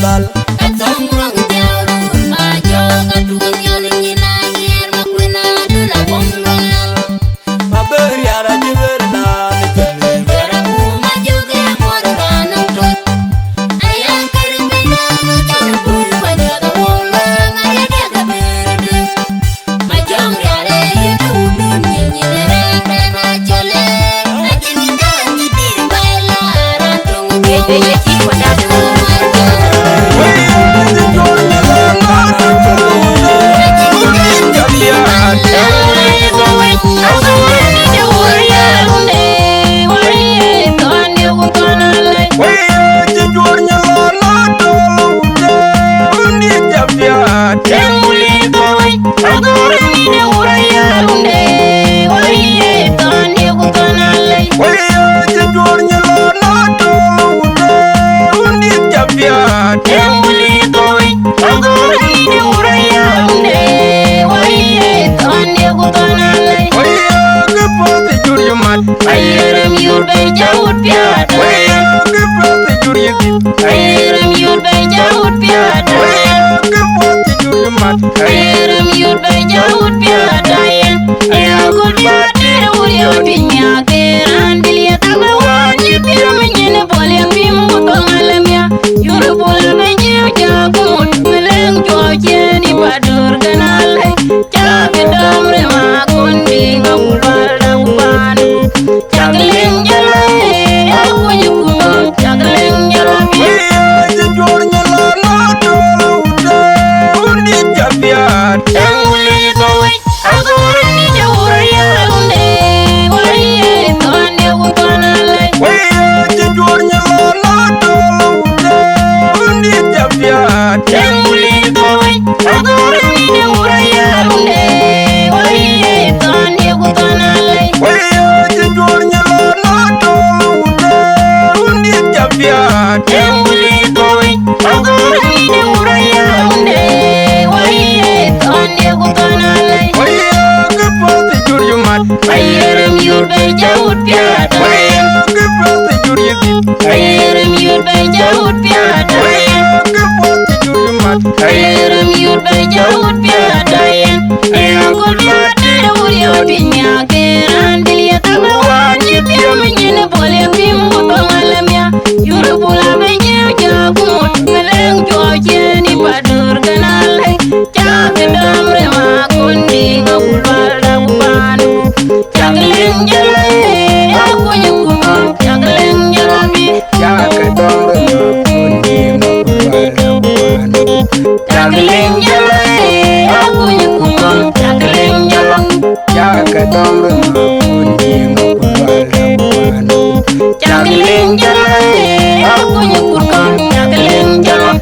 Lual. Ajakguong jaru majo kadung nyali nangir makwena dula bongal. Maberi ara jiverna nikene. Beraku maju ke morana tot. Ayang keribina macapun pada bonga ngaya dia berde. Majong yare yudun nyanyi derana chole. Ajinda ngidir baila rantung gede pada Ayerem yur be jawut piada. Ayerem yur be jawut piada. Ayerem yur be jawut piada. Ayakul batir uriyo dinya keran dilia tabawanyi piru menyene boleh bimbo tongalemya. Yuru bola benye jagut meleng joje ni badur kenale. Jaga damre makundi ngabulal dabanu. Jagling jalan, aku nyukur. Jagling jalan, yang boleh kawai. Aku ni jauh raya lunde. Wahai Tuhan dia bukan alai. Yang boleh kawai. Aku ni jauh raya lunde. Wahai Tuhan dia bukan alai. Yang boleh kawai. Aku ni jauh raya lunde. Wahai Tuhan dia bukan alai. Ayerem yur be jawut piada. Ayerem yur be jawut piada. Ayerem yur be jawut piada. Ayakul batir uriyo dinya keran dilia tabawanyi piru menyene boleh bimbo tongalemya. Yuru bola benye jagut meleng joje ni badur kenale. Jaga damre makundi ngabulal dabanu. Jagling jalan, aku nyukur. Jagling jalan, jagling jalan, aku nyukur. Jagling jalan, jagling jalan, aku nyukur. Jagling jalan.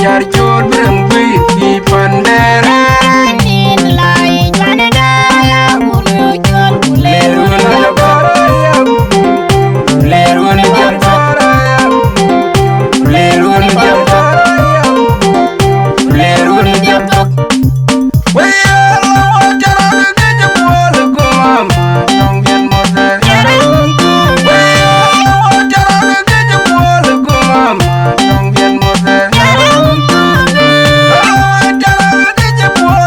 jar chol brem gui pi pandere nin lai Canada ya bulu chol leru buleru na bara ya leru na bara ya leru na bara ya leru na bara we la jara de je bol ko mama dong gen mo de we la jara de je bol ko mama dong gen mo de jara de je bol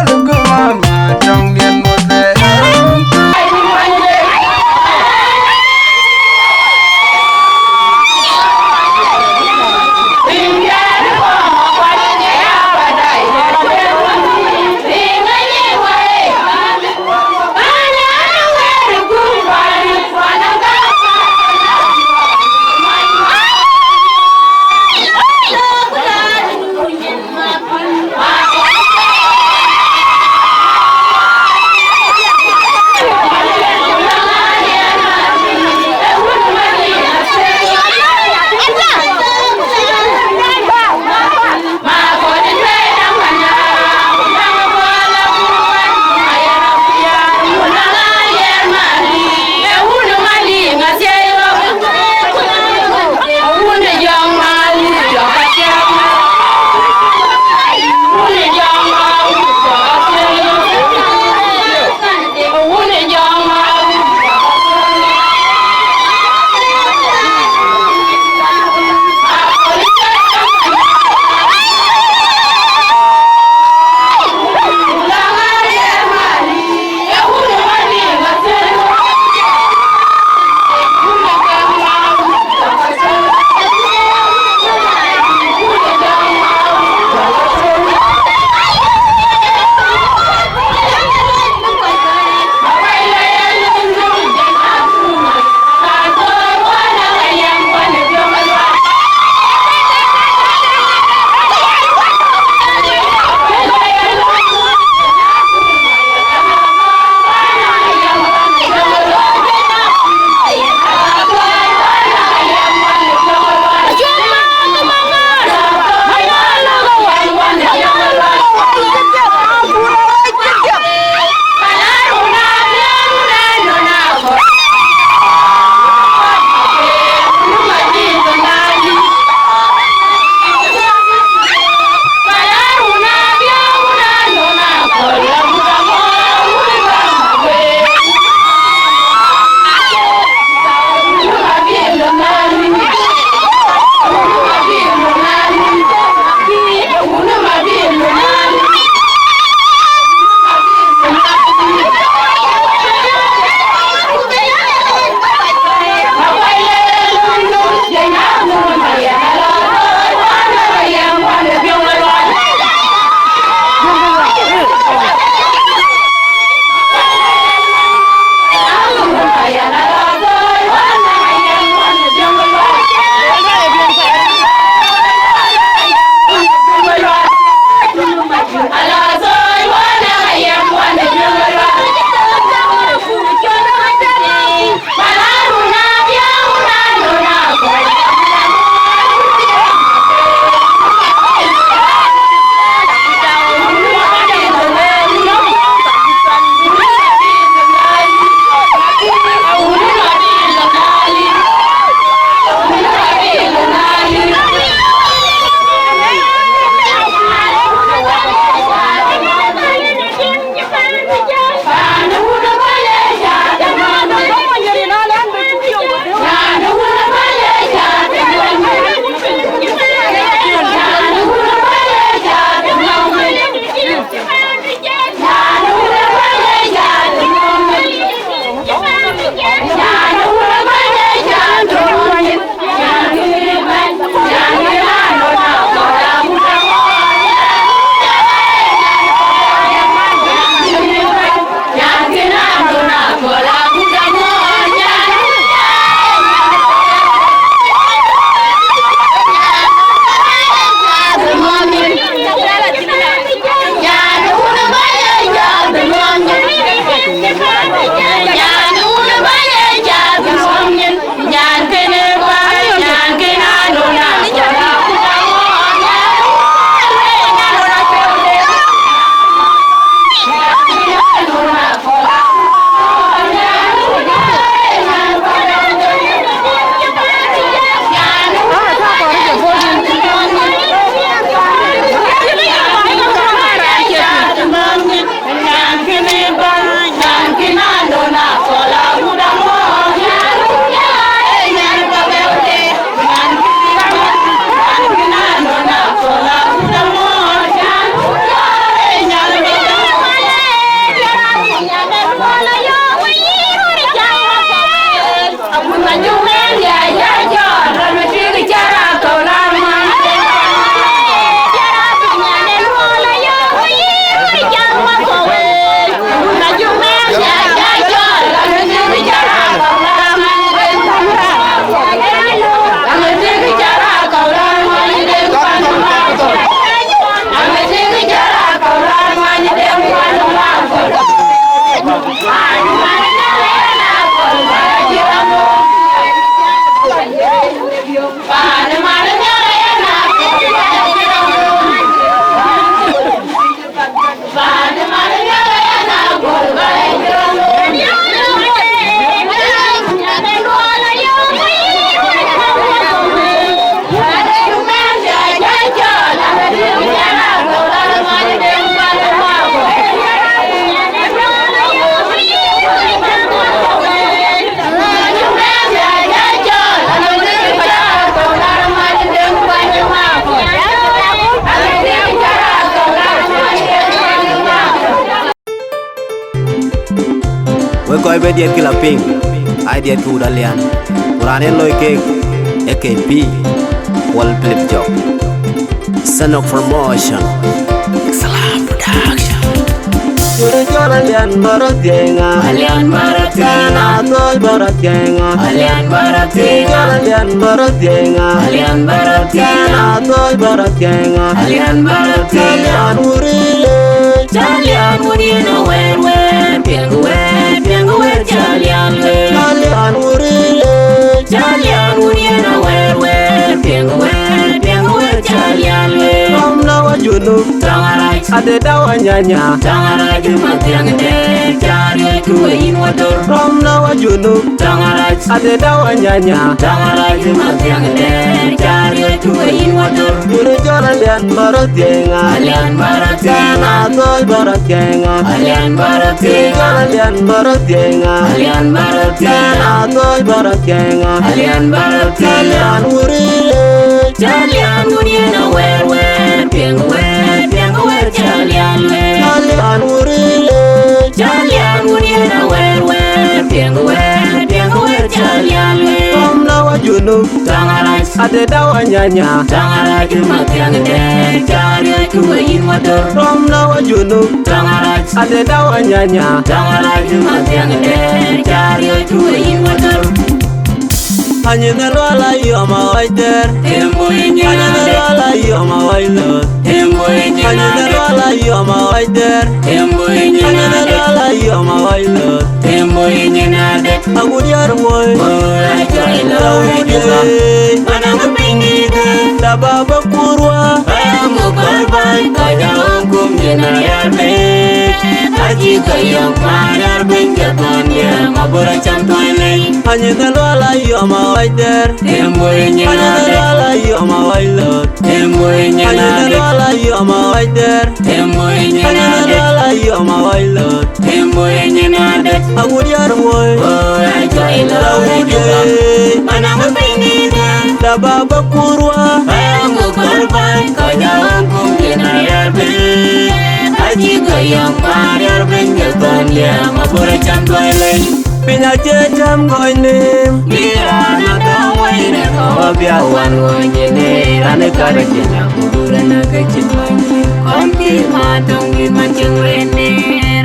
koi be diet kila ping ai diet ku dalian uranen loy ke AKP wall flip job Sanok promotion Salam production Juru joran lian barat genga Alian Baratina, Toy barat genga Alian Baratina, Joran lian barat genga Alian Baratina, Toy barat genga Alian Baratina, Lian urile Jalian Mudina, where, Piangue, Jalian, Lian urile Jalian Mudina, where, Piangue, Jalian, Om nawa junub Tangarai, Ade dawa nyanya Tangarai, Matiangde, Jari, Kuin, Water, Om nawa junub Tangarai, Ade dawa nyanya Tangarai, Matiangde, Jari, Kuin, Water, Juru joran lian barat genga Alian Baratina, Toy barat genga Alian Baratina, Joran lian barat genga Alian Baratina, Toy barat genga Alian Baratina, Lian urile Jalian Mudina, where, Piangue, Jalian, Lian urile Jalian Mudina, where, Piangue, Jalian, Om nawa junub Tangarai, Ade dawa nyanya Tangarai, Matiangde, Jari, Kuin, Water, Om nawa junub Tangarai, Ade dawa nyanya Tangarai, Matiangde, Jari, Kuin, Water, Hanyina lwala yoma waider Hanyina lwala yoma wailot Hanyina lwala yoma waider Hanyina lwala yoma wailot Agudiar moy Tawide Dababa kurwa Hanyina lwala yoma waider Hanyina lwala yoma wailot Hanyina lwala yoma waider Hanyina lwala yoma wailot Agudiar moy Tawide Dababa kurwa Pinya jam goinim Wabiawan Ane kare kenya kubura na kachimani Konti matongi manjengwene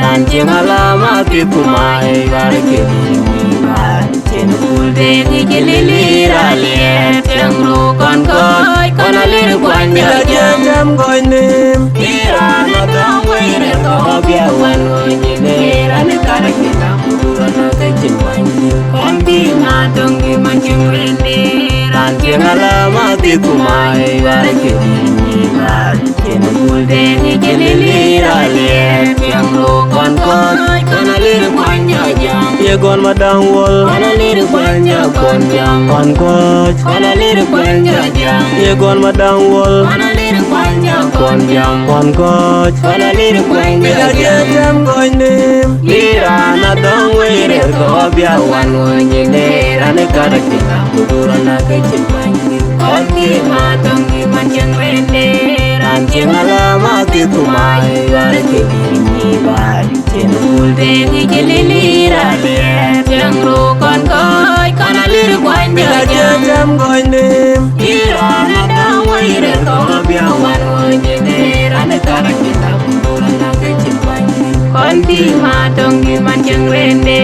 Ranjeng alama kikumai Kare kini bari Chenu kulde ngijilili ralie Tengru kon koi Kona liru kwanja Pinya jam goinim Irana tongwene Wabiawan ngojene Ane kare kenya kubura na kachimani Konti matongi manjengwene Ranjeng alama kikumai Kare kini bari Chenu kulde ngijilili ralie Tengru kon koi Kona liru kwanja jam Yegon madang wol Kona liru kwanja kon jam Kon coach Kona liru kwanja jam Yegon madang wol Kona liru kwanja kon jam Kon coach Kona liru kwanja Pinya jam jam goinim Irana tongwene Wabiawan ngojene Ane kare kenya kubura na kachimani Konti matongi manjengwene Ranjeng alama kikumai Kare kini bari Chenu kulde ngijilili ralie Tengru kon koi Kona liru kwanja Pinya jam jam goinim Irana tongwene Wabiawan ngojene Ane kare kenya kubura na kachimani Konti matongi manjengwene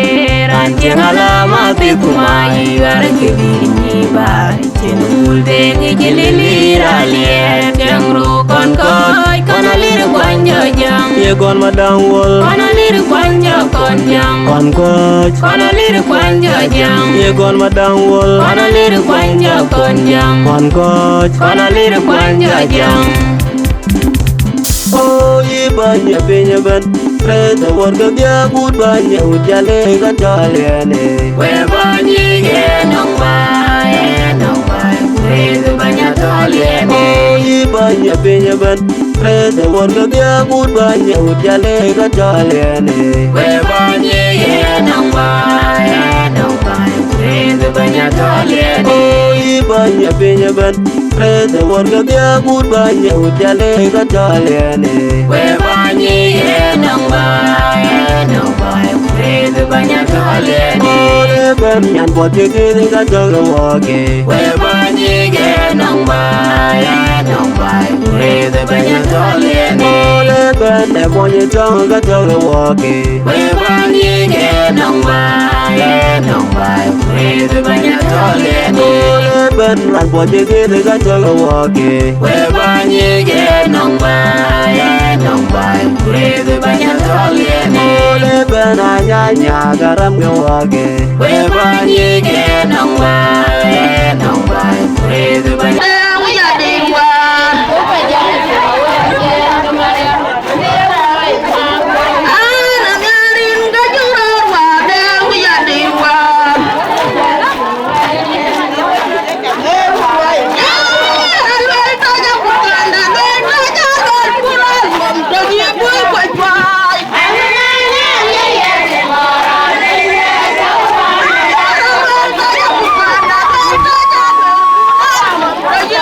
Ranjeng alama kikumai Kare kini bari Chenu kulde ngijilili ralie Tengru kon koi Kona liru kwanja jam Yegon madang wol Kona liru kwanja kon jam Kon coach Kona liru kwanja jam Yegon madang wol Kona liru kwanja kon jam Kon coach Kona liru kwanja jam Oh ibanya pinya ban Reta warga dia good banya ujale gataliane Webanyi enong bai Kurezu banyak toliene Oh ibanya pinya ban Reta warga dia good banya ujale gataliane Webanyi enong bai Kurezu banyak toliene Oh ibanya pinya ban Reta warga dia good banya ujale gataliane Webanyi enong bai Kurezu banyak banya toleni. Ben yan bot ye di ga to woke. We banyi ge nong bai, nong bai. Breathe banya toleni. Ben ne mo ye to ga to woke. We banyi ge nong bai, nong bai. Breathe banya toleni. Ben ran bot ye di ga to woke. We banyi ge nong bai, nong bai. Breathe banya toleni. Ben anya garam ge woke. We banyi ge nong bai, nong bai. Breathe banya. Yeah.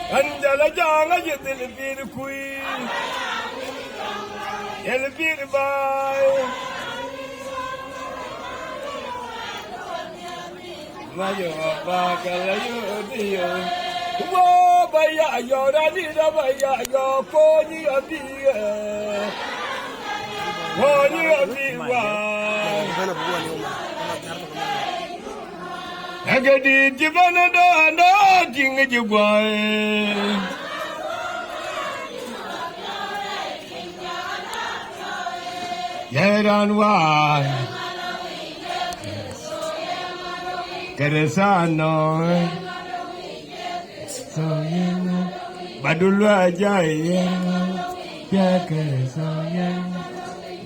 Anjala janga jitil bir kui el bir bay mayo bakala yo wo baya yo rani da baya yo ko ni abiye ko ni abiwa agadi jibana do jinga jigwai Yeran wa Keresano Soyena Badulwa jaya Ya keresoyena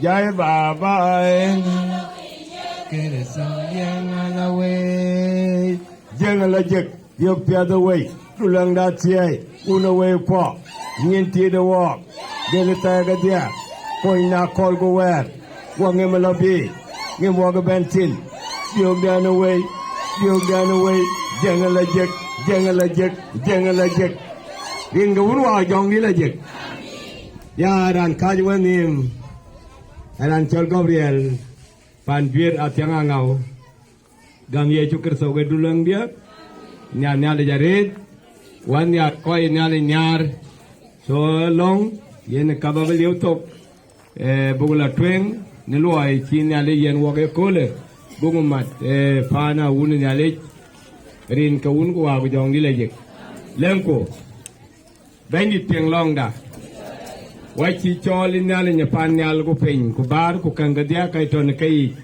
Jaya baba Keresoyena la way Jeng la jek Yok the way Tulang da tiay Una way po Nyenti the walk Delita gadia Poina call go where Wang em la be Ngem walk a bentin Yok down away Yok down away Jeng la jek Jeng la jek Jeng la jek Ring the Urwa Jong ni la jek Ya dan kajwanim Dan Chol Gabriel Pan Duit Atiang Angau Gam ye cuker soge dulang dia Nyal le jarit Wan ya koi nyal nyar So long Yen kababel yotok Bugula tweng Niluai chin nyal yen wage kole Bungumat Fana un nyal Rin ka un ko wago jong dilejek Lengko Bandit tiang long da Wachi chol nyal nyapan nyal ko pen ko bar ko kangadia kai ton kai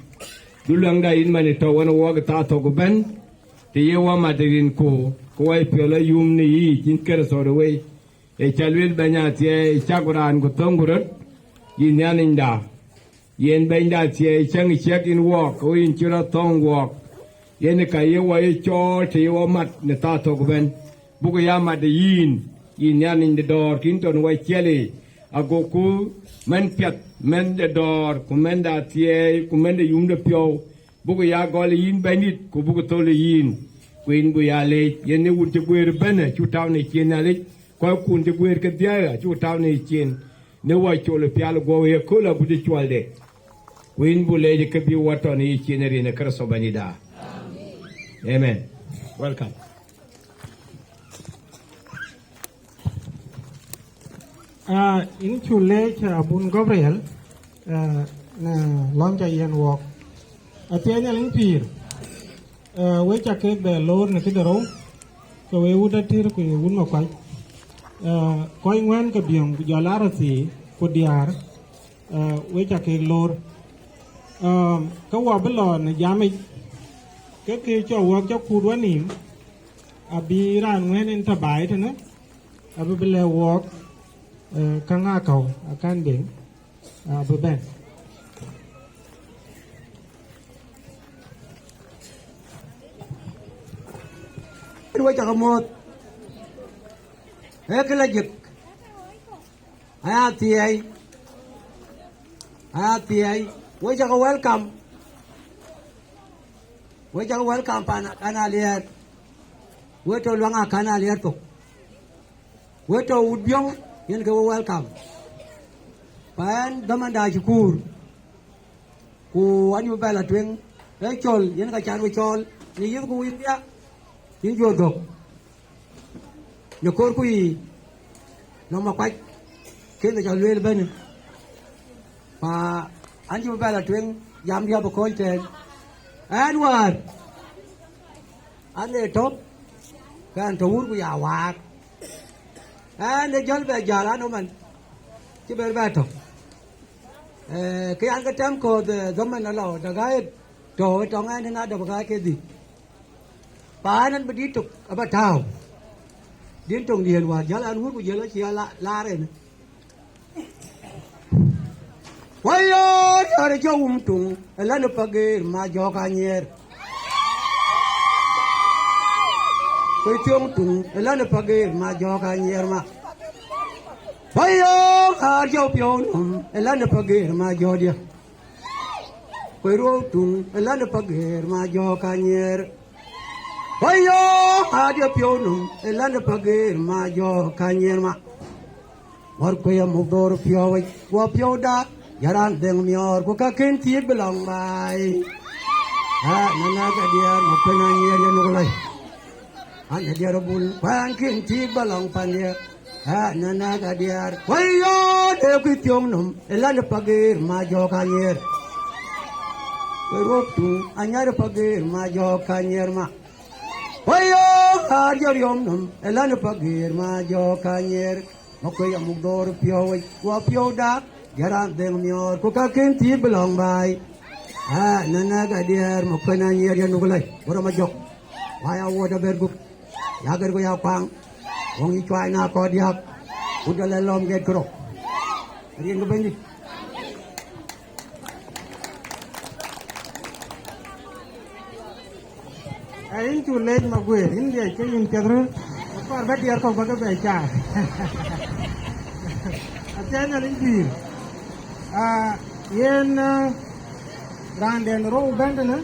Dulang da in mani to wana waga ta to ko ben Te ye wa madirin ko wai piola yum ni yi chin kera so the way E chalwil banya tie chakuran ko tongurut Yin yanin da Yen benda tie chang check in walk o in chura tong walk Yen ka ye wa ye chol te ye wa mat ne ta to ko ben Buko ya mat de yin yanin the door kinton wai chele Agoku men piat men de door kumenda tie kumenda yum de pio Buko ya gol yin benit ko buko tole yin Queen bu ya le yen ne wun te gwer bene chu taw ne chen ya le ko kun te gwer ke dia chu taw ne chen ne wa chole pial go ye ko la bu de chwalde Queen bu le ke bi wato ne chen ri ne kar so banida Amen. Welcome. In Chule Bun Gabriel na Lonja Yen Walk Atianya Limpir we chake the Lord na kidaro so we would atir ku wun ma kwai koi ngwen ka biong jalara si ku diar we chake Lord ka wa belo na yami ke ke cho wa cho ku dwa nim abi ran ngwen en tabai thana abi bele walk kanga kau akan ding beben Dua cakap mot, kelajak, hati ay, dua cakap welcome pana lihat, dua tu luang kana lihat tu, dua tu Biong yang kau welcome, pan daman dah syukur, ku anu bela tueng, col yang kau cari col, ni yang ku India. Những vô tục Nhờ côn của ý Nó mà quách Khiến cho luyện bên Và anh chú bà là chuyện Dám đi vào khối trên Edward Anh ấy tốt Cái anh thủ của nhà hoạt Anh ấy chân về giờ lá nó mình Chứ bên về thôi Cái anh cái chém cô Giống mình nó lầu Nó gái Trời trong anh nó được cái gì Panan berdito apa tahu dia tong dia luar jalan hur jalan sia lare wayo ada jauh tung lalu pagi majo kanyer koi tiong tung lalu pagi majo kanyer ma wayo ada jauh pion lalu pagi majo dia koi ro tung lalu pagi majo kanyer Wayo adia pionu elanda pagir ma jo kanyer ma war ko ya mugdor piowai wa pioda yaran deng mior ko ka ken ti belong bai ha nana ga dia mo penanyer ya nulai an dia robul pan ken ti belong pan dia ha nana ga dia wayo de ku tiong num elanda pagir ma jo kanyer rop tu anyar pagir ma jo kanyer ma wayo harjar yom num elan pagir ma jo kanyer makoy amugdor piowai wa pioda yaran deng mior ko ka ken ti belong bai ha nana ga dier makoy na nyer ya nugulai ora ma jok waya woda berguk ya gar go ya pang wong i twai na ko diak udale lom get kro rien go bendi Ain tu lej ma gue, in dia ke in kadru, par bet dia ko baga beca. Atenya lingir. Yen randen ro band na.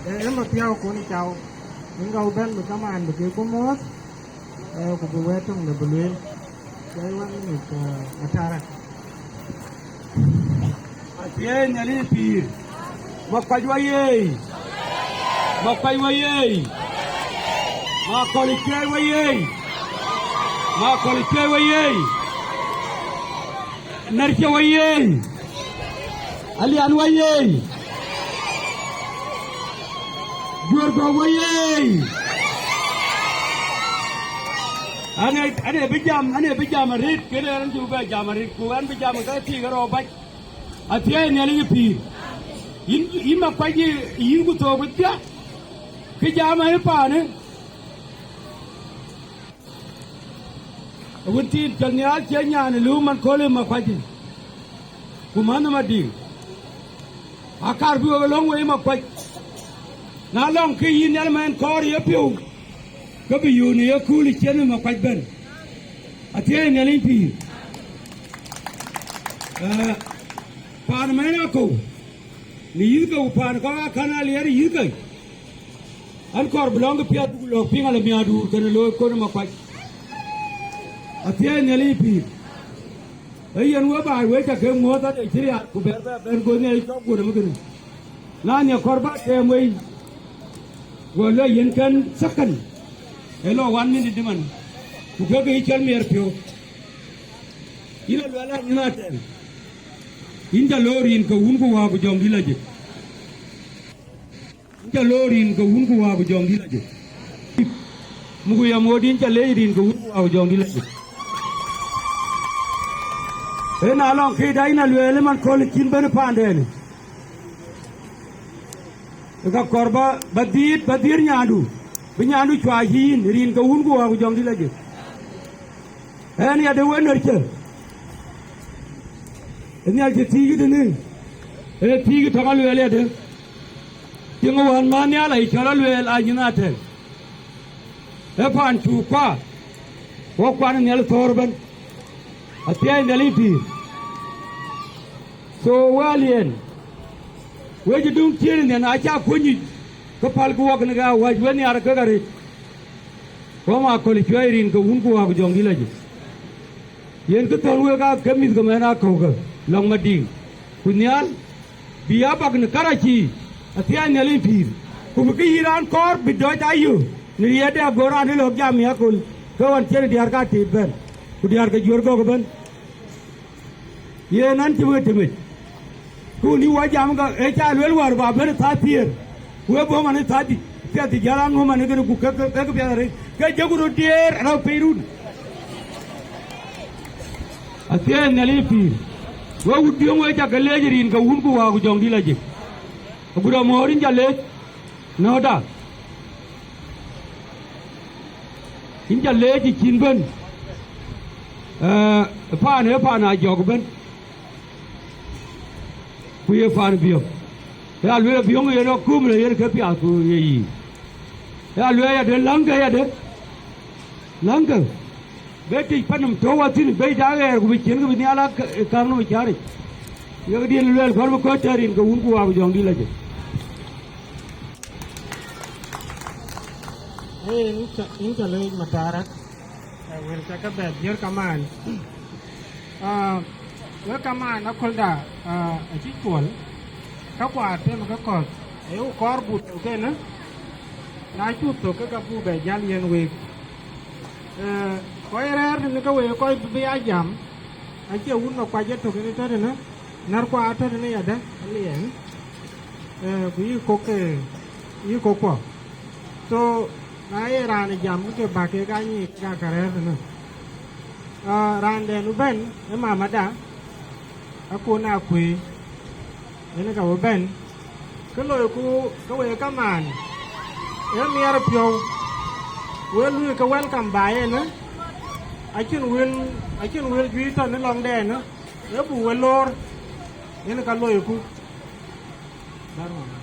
Em piao ko ni chao. Ngau band bu kaman bu ko mot. Ko bu wetong le bulwe. Kai wan ni atara. Atenya lingir. Makajwaye. Makai waye, makolike waye, makolike waye, narke waye, alian waye, jurgo waye, ane bijam rit, kene orang juga bijam rit, kuan bijam kaya tiga robat, atiya ini lagi pir, in makai in kuto betia. Cái giá mấy bà nữa Quân tin chẳng nhá chế nhà này lưu man khô lên mà khoai gì Cú mà nó mà đi À cà rùa cái lông ấy mà khoai Nà lòng khi yên nhá mà anh khó đi ấp yêu Cái bị yêu này khu lý chế mà khoai bên À thế nhà lên phì Bà nó mấy nó cầu Ní yếu cầu bà nó có khả năng lý yếu cầu Ankor belong ke piat lo pingal miadu kana lo ko ma kwai atia nyali pi ayan wa ba we ka ke mo ta de chiri ku be ta ben ko ne to ku ma kini na nya korba ke moi wo lo yen kan sakan elo 1 minute de man ku ke ke chal mer pio ila wala ina ten inda lorin ko un ko wa bu jom dilaje cha lorin ko hun ko wa bu jong di la je mugu ya modin cha lerin ko hun ko wa bu jong di la je e na long khi dai na lwele man ko kin ben pande ni ka korba badir nyandu bi nyandu chwa yin rin ko hun ko wa bu jong di la je e ni ade wener che ni al je tigi de ni e tigi to ka lwele de Tiếng Wan mà Nhial lại cho nó luyện ai như thế này, cái phản chủ qua, có quan Nhial thor bên, ở phía Nhial đi, so Walian, với cái đúng chuyện này anh cha cuốn gì, cái phản của cái này với cái này cái gì, có mà có lịch chơi riêng cái uống của cái dòng đi là gì, yên cái thằng cái mình cái này nào cái lòng mà đi, Nhial, biar bác nó Karachi Atia Nhial phir kubiki Iran kor bidoi tayu niyade agora ne log jam ya kul kawan chere diar ka tiben ku diar ka jorgo ko ben ye nan timet ku ni wa jam ga e cha lwel war ba ber tha tier ku bo man tha di te di jalang ho man ke ku ka biare ke jaguru tier ra peirun Atia Nhial phir wa udiong wa cha galejirin ka hun ku wa ku jong di laje Gura morin jale, noda. In jale di kinben, pan Ajakguong ben. Kuye pan Biong. Ya lue Biong ye no kum le ye ke pia ku ye yi. Ya lue ya de langga. Beti panam towa tin be da ye ku bi kin ku ni ala kang no chari. Ye di lue ko ko charin ko un ku wa jong di la je. in challenge matarak wel ka bed yer kaman yer kaman akolda a chikol ka kwate ma ka kot e u kor but ke na chu to ka pu be jal yen we ko rer ni ka we ko be ajam a che un no kwa je to ke ni tare na nar kwa tare ne ya da lien bi ko ke yi ko ko so na ye ran jam ke ba ke ga ni ga ka rer na ran de nu ben e ma ma da a ko na kwe ene ka wo ben ke lo ku ka we ka man e mi ar pyo we lu ka welcome ba ye na a chin wil ju to ne long de na e bu we lor ene ka lo ku dar ma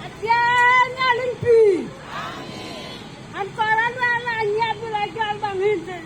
Atianya limpi. An koran wala nyab la jal bang hinde.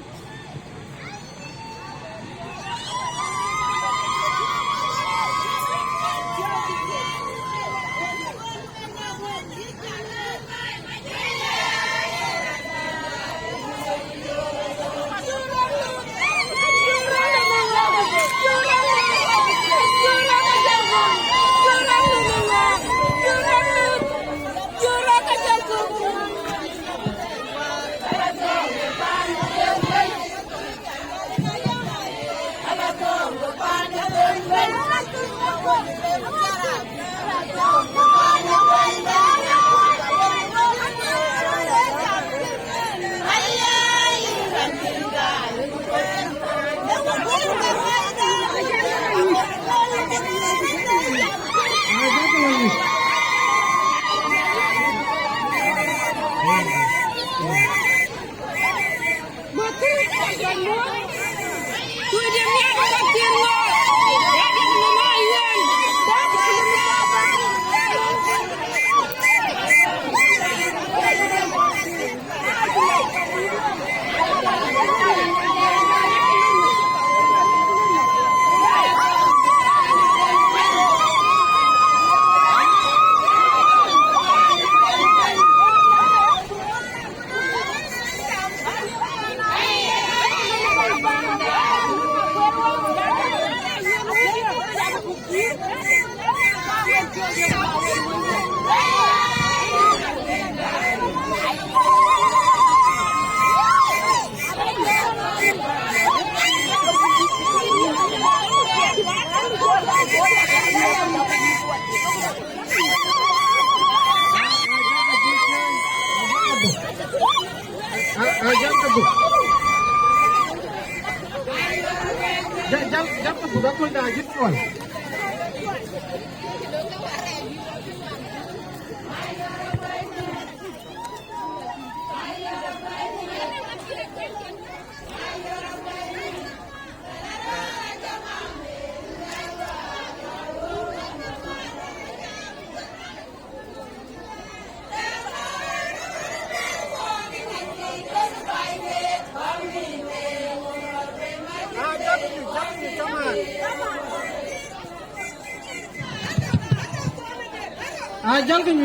Jam ka budak ko na jit ko.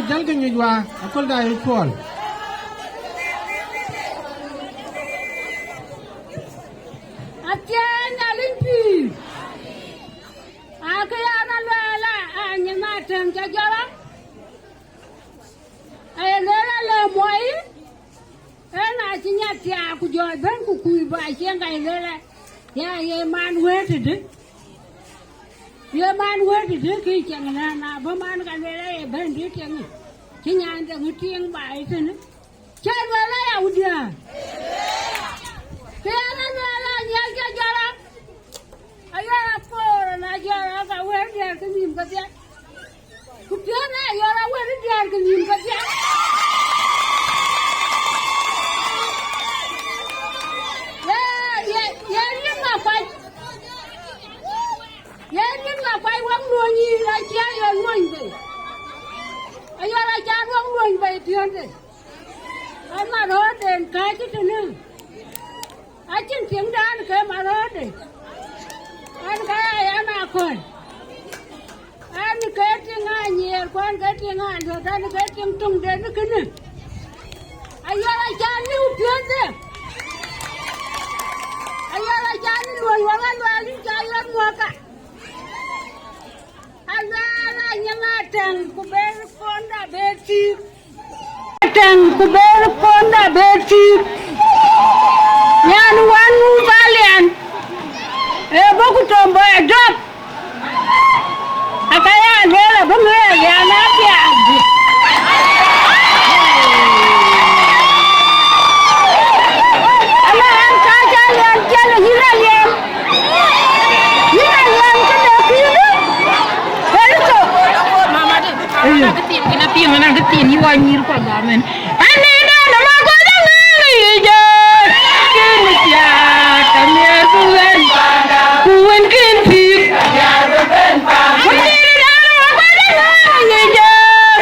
Jal ke nyu wa akol da yi kol. Atianya limpi. Akaya na lala anyama tem jajara. Ay lala le moi. Ena chinya tia ku jo ben ku ba chenga lala. Ya ye man weted. Ye man weted ki changa na ba man ka lala ye ben di changa. Chinya ande ngutieng ba itene. Chan lala ya udia. Kaya na lala nya jajara. Ayara por na jara ka wer der ke nim ka dia. Ku dia na ayara wer der ke nim ka dia. Quay quăng nuôi như là chia rồi nuôi vậy, ai ra cha quăng nuôi vậy tiền đấy, ai mà đó tiền cái chứ nữa, ai trên tiếng đàn cái mà đó đấy, anh cái ai ăn à còn, anh cái tiếng ai nhiều quan cái tiếng Hàn rồi ta cái tiếng Trung đến nó cái này ai là cha lưu chuyện thế ai là cha lưu lưu cha lưu mua cả ai là nhà trăng của bé con đã bé chi trăng của bé con đã bé chi nhà nuan nu valian bố của chồng bố drop akaya ngela bố người nhà nát Biakde Nang ketin ni wanyir pa gamen. Ane na nama ko na ngiye. Kinja kamya kuwen. Kuwen kinti. Kamya kuwen pa. Ane na nama ko na ngiye.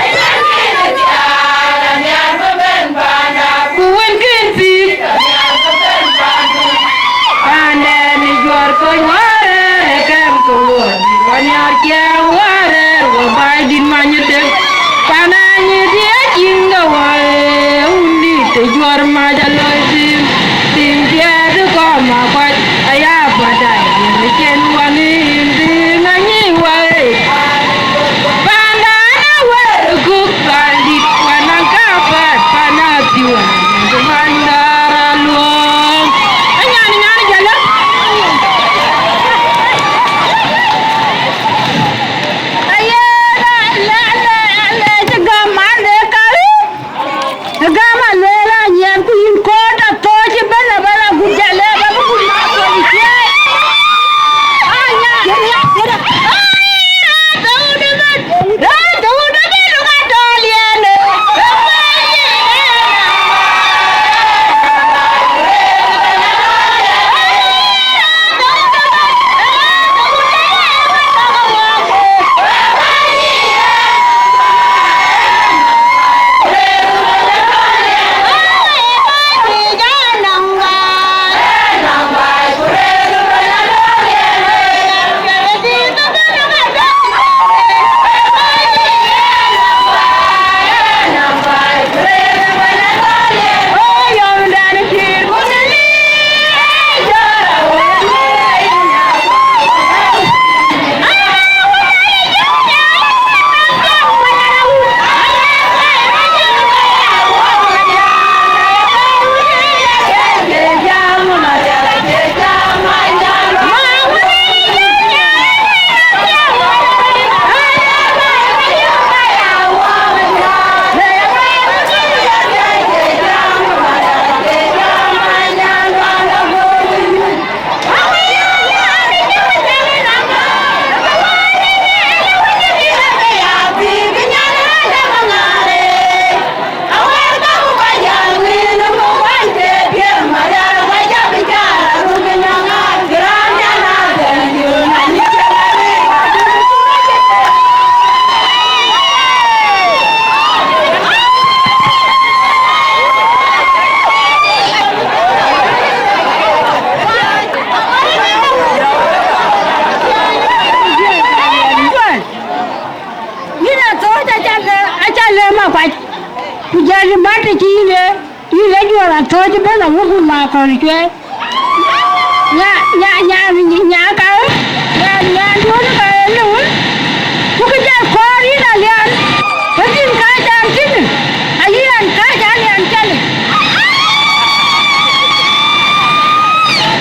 Kinja kamya kuwen pa. Kuwen kinti. Kamya kuwen pa. Ane ni jor ko ware kam ko. Wanyar kya ware wo bai din manyete. Pananya dia jinga wae undi te juar majaloi tim dia tu koma kwat ayah badai ken wani indi nganyi wae pandana wae guk balik wanang kapat panatiwan mandara luong nyani jalan Kujali mate chile jora toje bana wuku ma kon kwe nya ka dun ka lu wuku ja kori na lian hadin ka jan tin ayian ka jan lian chale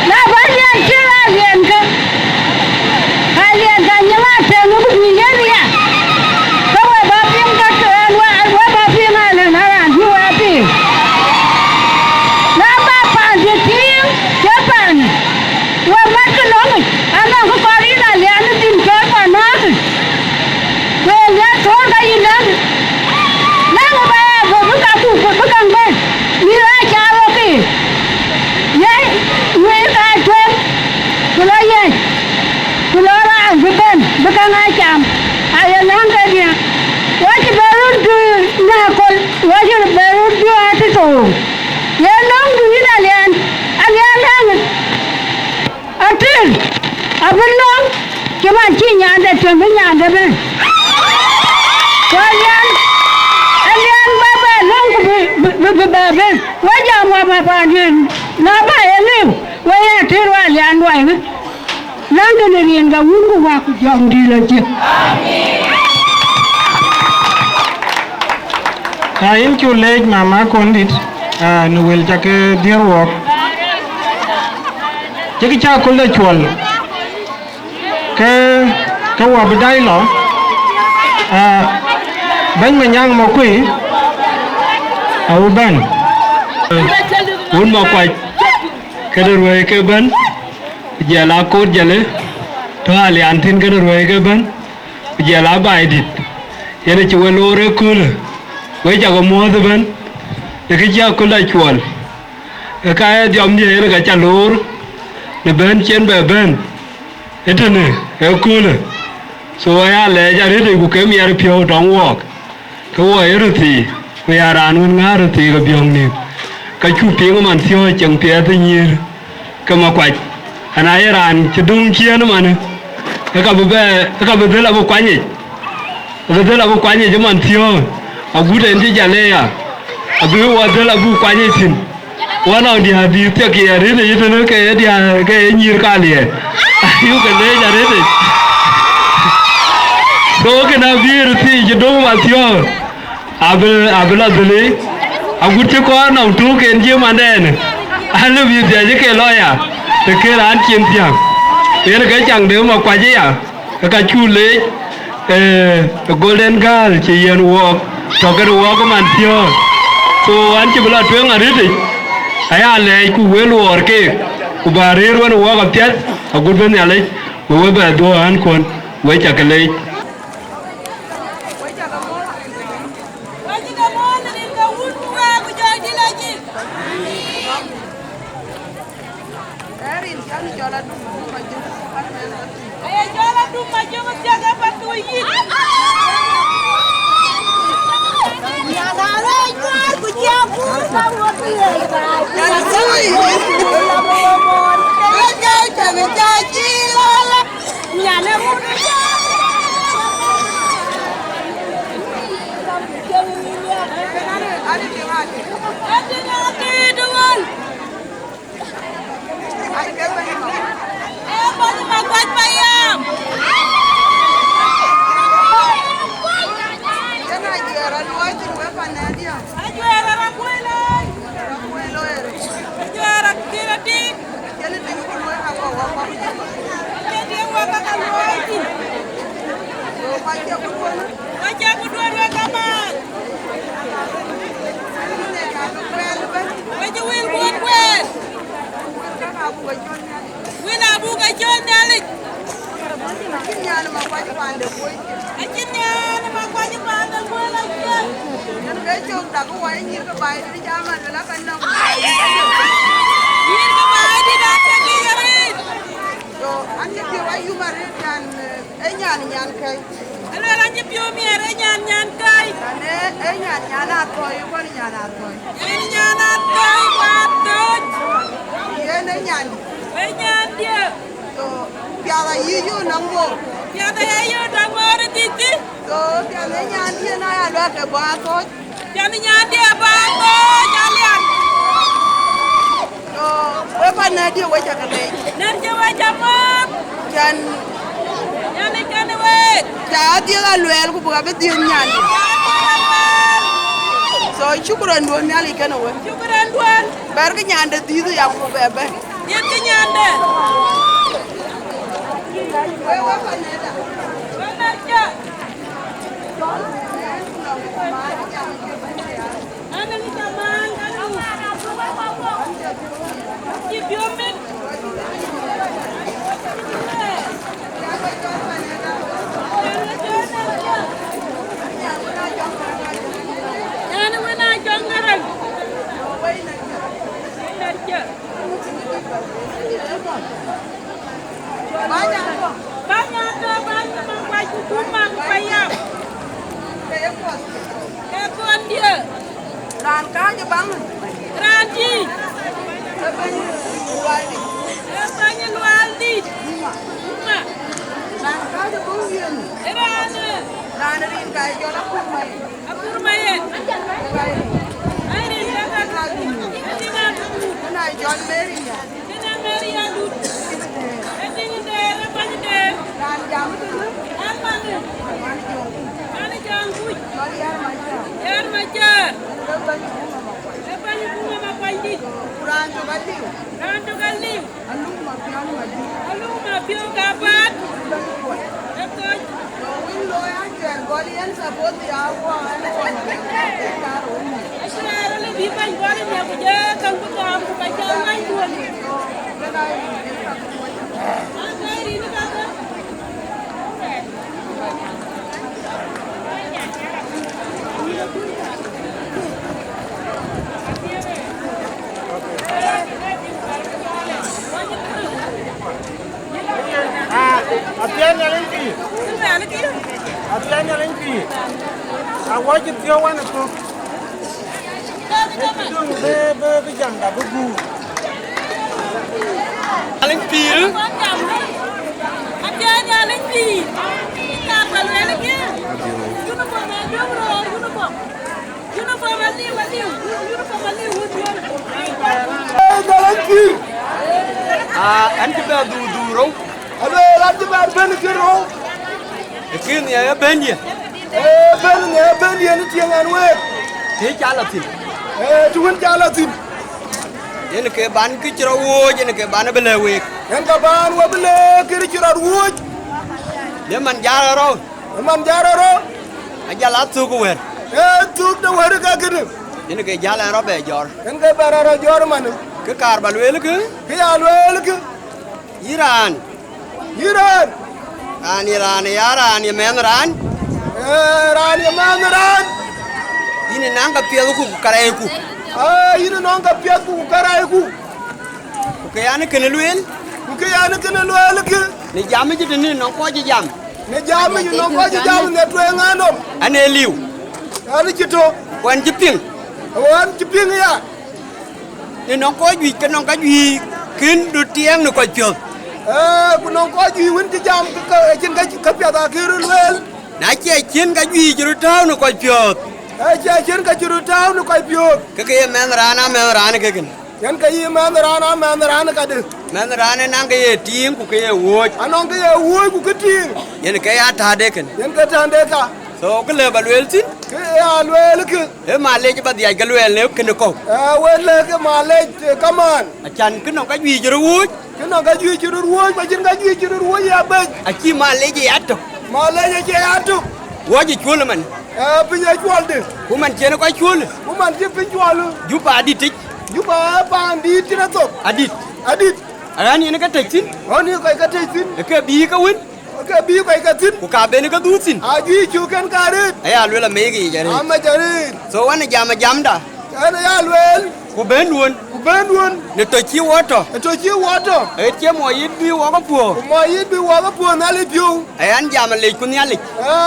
na ba lian chila lian ka lian ka nyama te wuku ni ya ka wa ba ping ka to wa ba ping na na ran wa ping na ba pa je ting japan wa ma ka no ana ko kori na lian tin ka pa na ko ya to ga yin na na ba ba ka ku ko ka ba ni ra cha ro ki ye we ka twen ko la ye ko la ra ben ba ka na cham aya na ka dia wa ji berun du na ko wa ji berun du ati to ye nong du ina lian alian na atin abin nong ke ma chi nya da tun nya da ben wa mà bạn nhìn nó phải liu quay ra thế rồi liền vậy nữa nó cái liền cả uống của hoa của chồng đi là chứ in chu lej mama kondit nu wel chak dear work chaki cha kul da chwal ke wa bidai lo ban manyang mo kui au ban un mo kwai ke derwe ke ban jala ko jale to ali antin ke derwe ke ban jala bai dit yene chwal ore kul với chào có mua thôi bên để cái chào có lại chuồn cái dòng như thế là cái chả lúa để bên trên bờ bên hết rồi này cái cua này số ai lấy ra đấy thì cũng cái miếng phiếu đóng walk cái quầy rồi thì bây giờ ăn uống ngã rồi thì cái biong này cái chú tiếng của mình siêu chẳng tiếc tự nhiên cái mà quậy anh ấy ăn chỉ đúng kia nữa mà này cái bữa là một quán gì cái là một quán gì cho mình siêu abu da ndi jale ya abu wa dala abu kwanye tin wana ndi habi te ke yare ne yito no ke dia ke nyir ka le ayu ke le jare ne so ke na bir ti je do ma tio abla dele abu te ko na tu ke nje manden alu bi de je ke lo ya te ke ran chim piang ye ke chang de ma kwa je ya ka chu le golden girl che yen wo cho cái đồ của mình theo, so anh chỉ biết chuyện ở đây thì, ai ăn lấy củ quế lúa ở kia, củ bà rê luôn đồ gặp chết, ở cuối bên nhà lấy, cuối bên đồ ăn còn, quế chả cái lấy. Lual ku buka Diou Nhial. So syukuran duan Nhial ikan awe. Syukuran duan. Bar ke nyanda Diou yang ku bebe. Dia ke nyanda. Wewe paneda. Paneda. Ana ni taman anu. Di biomin. Banyak mangkai kukumang payam. Kebun dia. Dan kaya bang. Ranji. Lual ni. Lepas lual ni. Mak. Dan kaya bungin. Erana. Dan rin kaya jola kumay. Aku Mayen. Air dia kan. Tinggal Bolian support the Agong and the one. Atianya lengki. Atianya lengki. Awak itu awak itu. Itu be jam dah bebu. Lengki. Atianya lengki. Kapal lagi. Uniform uniform. Uniform ali. Uniform ali. Lengki. Anti berdu roh. Ada lagi berben kiro. Ikin ya benye. Ben ni tiangan wek. Dia jalatin. Tuan jalatin. Ini ke ban kiro wo, ini ke ban bela wek. Yang ke ban wa bela kiro wo. Dia man jaro. Ajala tu ko wer. Tu da wer ka kene. Ini ke jalan ro be jor. Yang ke barara jor man. Ke kar balwel ke? Ke alwel ke? Iran. Iran ya ran ya men ran. Ran ya men ran. Ini nangka piaku karaiku. Ini nangka piaku karaiku. Oke ane kene luel ke. Ni jam je ni nong ko je jam. Ni jam je nong ko je jam ne to nganom. Ane liu. Ane kito. Wan jiping ya. Ni nong ko ju ke nong ka ju kin du tiang no ko piot. Kunong ko ju win ti jam ka chin ka pya ta kiru luel na che chin ka ju jiru taw no ko piot che chin ka jiru taw no ko piot ke men rana ke kin yan ka yi men rana ka de men rana nang ke tim ku ke wo anong ke wo ku ke tim yan ke ya ta de kin yan ka ta de ka so ke le ba luel tin ke ya luel ke ma le ba dia ga luel ne kin ko we le ke ma le kaman achan kin no ka ju jiru wo Kena gaji curur woi, macam gaji curur woi ya bej. Aki Malaysia atu. Malaysia atu. Wajib jual man. Punya jual deh. Kuman cina kau jual. Kuman dia penjual. Jumpa adit. Jumpa apa adit tidak tu? Adit. Arani ni kata cin. Oh ni kau kata cin. Ke bi kawin. Ke bi kau kata cin. Kukabe ni kau dusin. Agi cukan karet. Ayah luel megi jadi. Ama jadi. So wana jam dah. Ana ya luel. Kubenduan. Ne to chi water. Che mo yit bi wa ko puo. Na le biu. An jam le kunyali.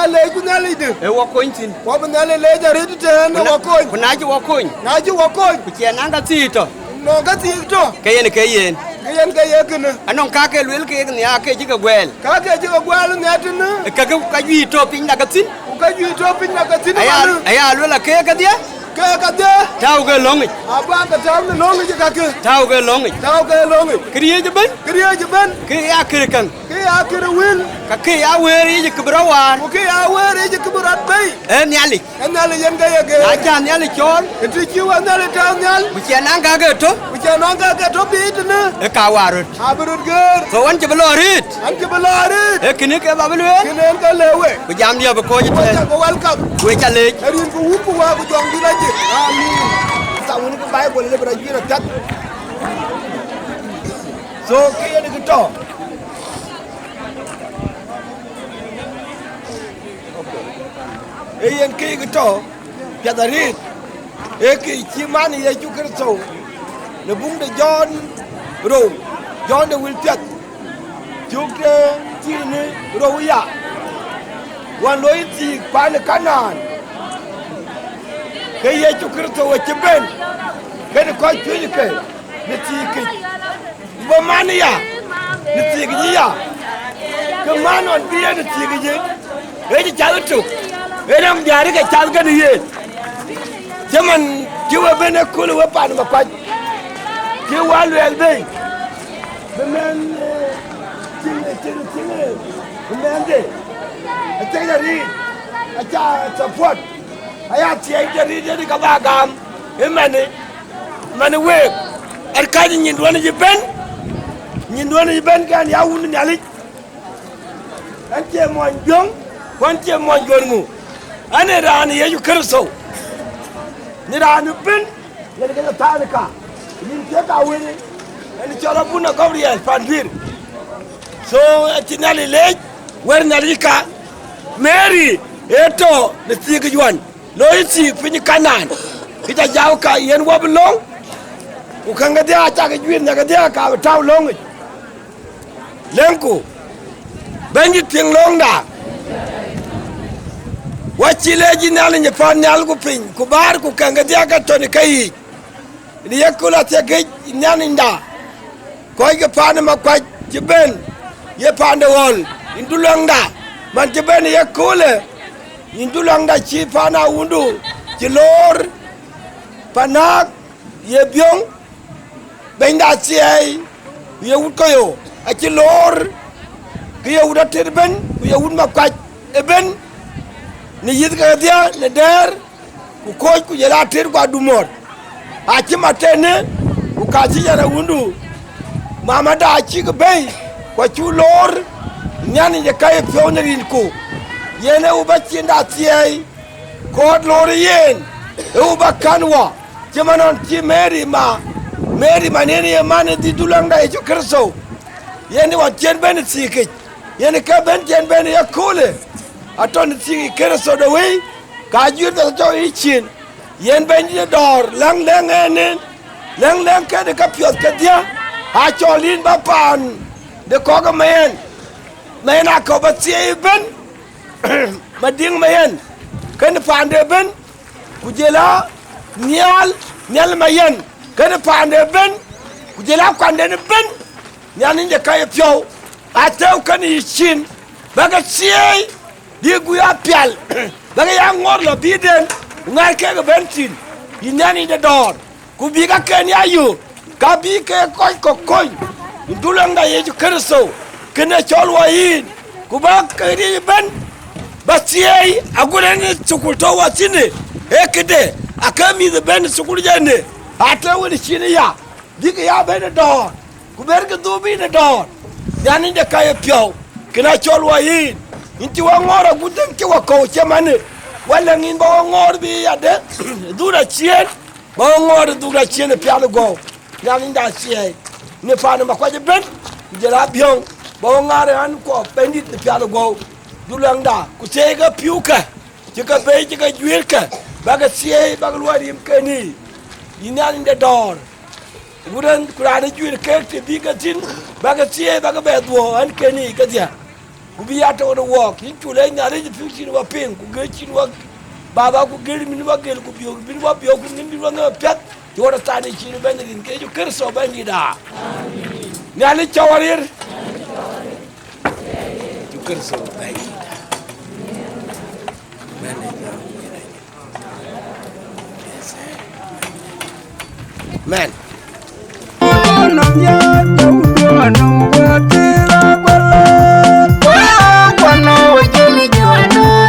Le kunyali de. Wa ko intin. Wa banale le jare de na wa ko. Kuna ji wa ko. Ku che nanga tito. No ga tito. Kayen. Kayen Anong ka ke luel ke ni ake ji ka gwel. Ne atuna. Ka ji to pin na ka tin. Aya luel ke ka dia. Tao ke longi. Apa ka tao ke longi je kake. Tao ke longi. Kriye je ben. Ke ya kire kan. Ke ya kire wil. Ka ke ya weri je kebrawar. Ke ya weri je kebrat bay. Nyali. Nyali yen ga ye. Aja nyali chon. Itu jiwa nyali tao nyal. Buci nanga ke to bi itna. Ka warut. Abrut ger. So wan je belorit. Kini ke babelwe. Kini ka lewe. Ku jam dia be ko je. Ko welcome. We chale. Erin ku wupu wa ku jong di Amin. Tahu ni Bible le berajira kat. So kaya ni kita. Yang kaya kita. Tiada rit. Eki cimani ya juga so. Lebung de John Row. John de Wiltiat. Juga cini Roya. Wan loin si pan kanan. Kaya cukur tu wajib ben, kena kau cuci ke, nanti ke, bagaimana ya, nanti ke dia, kemana dia nanti ke dia, ini jalan tu, ini am jari ke jalan kan dia, zaman jiwa ben aku lu apa ni macam, jiwa lu elbe, bemen, cing, bemen deh, acah dari, acah support. Ayah tiang jadi kabagam, mana web, erkadi nyinduan jiben kan ya unu nyalik, ancie monjong, ancie monjormu, ane rani yeju kerso ni rani bin ne ga ta ka yin ke ka wini ani chora buna Gabriel Pandir so atinali le wer nalika Mary eto ne tigi juan lo isi pini kanan kita jaw ka yen woblong ku kanga dia ta ga juin na ga dia ka taw long lenku benji ting long da wachile jinal ni pan nyal ku pin ku bar ku kanga dia ka to ni kai ni yakula te ge nyaninda ko ge pan ma kwa jiben ye pan de wol indulanga man jiben yakule indulanga chi pana undu jilor panak ye biong benda chiai ye ukoyo a jilor ke uda terben ye un ma kwa eben ni yid ka dia ne der ku ko ku yela ter kwa dumor a chi matene ku ka chi yara undu mama da chi ke bei kwa chu lor nyani ye kai pionerin ku yene uba chinda tiai kod lor yen uba kanwa jemanon chi Mary manene ye mane di dulanga e kerso yene wa chen ben sikit yene ka ben chen ben ya kule aton siki kerso de we ka jur da to ichin yen ben ye dor lang enen lang ka de ka piot ka dia a cholin ba pan de ko ga Mayen a ko ba tie ben mading Mayen kan pande ben kujela Nhial Mayen kan pande ben kujela kwande ben nyani de kay pyo atew kan yichin baga tie di guya pial baga ya ngor lo biden ngar ke ga bentin nyani de dor ku bi ga ken ya yu ka bi ke koy ndulanga ye ju kerso kena cholwa yin ku ba kari ben batiyai agurene sukulto watine ekede akami the ben sukuljane ata woni chine ya diga ya ben dor ku berga dubi ne dor yani de kay pyo kena cholwa yin inti wa ngora guden ki wa ko chamane wala ngin ba ngor bi ya de dura chien ba ngor dura chien pialo go yani da chien ne pa ne makwaje ben jela Biong ba ngare an ko pendit ne pialo go dulanda ku tega piuka jika be jika juirka baga sie baga luari mkeni inan de dor gudan kurane juir ke te biga tin baga sie baga be duo an keni kadia ku biya to do wok in chule nyare ji fuchin wa pen ku ge chin wa baba ku gel min wa gel ku biyo bin wa biyo ku nin wa nga pet jora tani chin ben din ke ju kerso ben da amin nyali chawarir ju kerso ben man